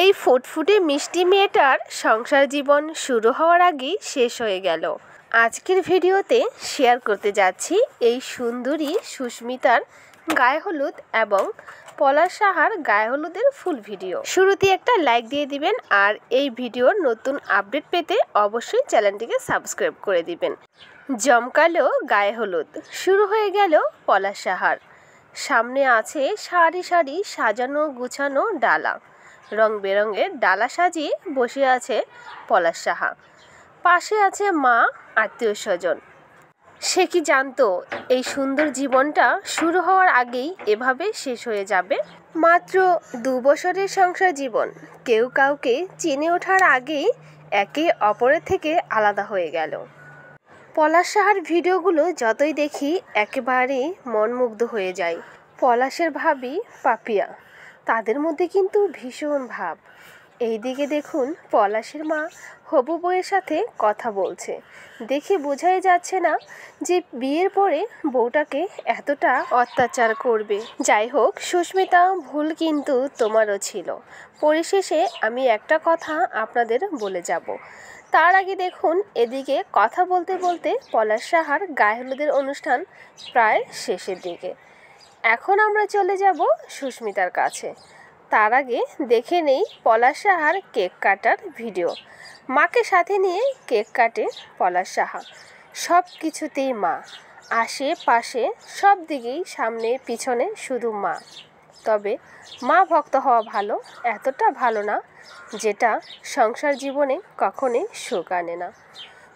এই ফুটফুটে মিষ্টি মেয়েটার সংসার জীবন শুরু হওয়ার আগেই শেষ হয়ে গেল। আজকের ভিডিওতে শেয়ার করতে যাচ্ছি এই সুন্দরী সুস্মিতার গায়ে হলুদ এবং পলাশ সাহার গায়ে হলুদের ফুল ভিডিও। শুরুতে একটা লাইক দিয়ে দিবেন আর এই ভিডিওর নতুন আপডেট পেতে অবশ্যই চ্যানেলটিকে সাবস্ক্রাইব করে দিবেন। জমকালো গায়ে হলুদ শুরু হয়ে গেল পলাশ সাহার। সামনে আছে সারি সারি সাজানো গুছানো ডালা, রং বেরঙের ডালা সাজিয়ে বসে আছে পলাশ সাহা। পাশে আছে মা, আত্মীয় স্বজন। সে কি জানতো এই সুন্দর জীবনটা শুরু হওয়ার আগেই এভাবে শেষ হয়ে যাবে। মাত্র 2 বছরের সংসার জীবন কেউ কাউকে চিনে ওঠার আগেই একে অপরের থেকে আলাদা হয়ে গেল। পলাশ সাহার ভিডিওগুলো যতই দেখি একেবারেই মনমুগ্ধ হয়ে যায়। পলাশের ভাবি পাপিয়া, তাদের মধ্যে কিন্তু ভীষণ ভাব। এইদিকে দেখুন পলাশের মা হবু বউয়ের সাথে কথা বলছে। দেখে বোঝাই যাচ্ছে না যে বিয়ের পরে বউটাকে এতটা অত্যাচার করবে। যাই হোক সুস্মিতা, ভুল কিন্তু তোমারও ছিল। পরিশেষে আমি একটা কথা আপনাদের বলে যাব। তার আগে দেখুন এদিকে কথা বলতে বলতে পলাশ সাহার গায়ে হলুদের অনুষ্ঠান প্রায় শেষের দিকে। এখন আমরা চলে যাব সুস্মিতার কাছে। তার আগে দেখে নেই পলাশ সাহার কেক কাটার ভিডিও। মাকে সাথে নিয়ে কেক কাটে পলাশ সাহা। সব কিছুতেই মা, আশেপাশে সব দিকেই, সামনে পিছনে শুধু মা। তবে মা ভক্ত হওয়া ভালো, এতটা ভালো না যেটা সংসার জীবনে কখনোই সুখ আনে না।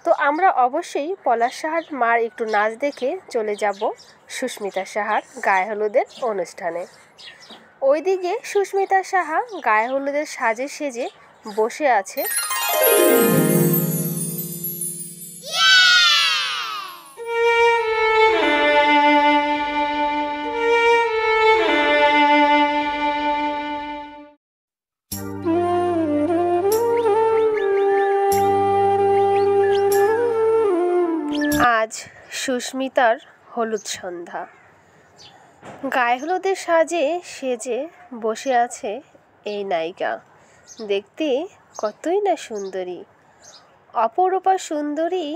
তো আমরা অবশ্যই পলাশ সাহার মার একটু নাচ দেখে চলে যাব সুস্মিতা সাহার গায়ে হলুদের অনুষ্ঠানে। ওইদিকে সুস্মিতা সাহা গায়ে হলুদের সাজে সেজে বসে আছে। আজ সুস্মিতার হলুদ সন্ধ্যা। গায়ে হলুদের সাজে সেজে বসে আছে এই নায়িকা। দেখতে কতই না সুন্দরী, অপরূপা সুন্দরী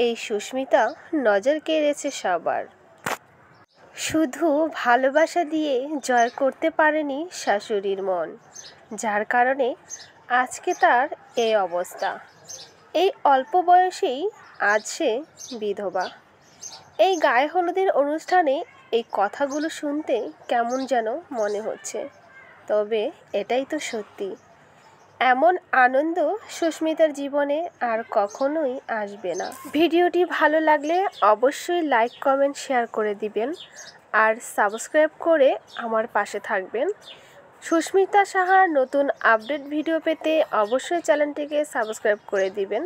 এই সুস্মিতা নজর কেড়েছে সবার। শুধু ভালোবাসা দিয়ে জয় করতে পারেনি শাশুড়ির মন, যার কারণে আজকে তার এই অবস্থা। এই অল্প বয়সেই আজ সে বিধবা। এই গায়ে হলুদের অনুষ্ঠানে এই কথাগুলো শুনতে কেমন যেন মনে হচ্ছে, তবে এটাই তো সত্যি। এমন আনন্দ সুস্মিতার জীবনে আর কখনোই আসবে না। ভিডিওটি ভালো লাগলে অবশ্যই লাইক, কমেন্ট, শেয়ার করে দিবেন আর সাবস্ক্রাইব করে আমার পাশে থাকবেন। সুস্মিতা সাহার নতুন আপডেট ভিডিও পেতে অবশ্যই চ্যানেলটিকে সাবস্ক্রাইব করে দিবেন।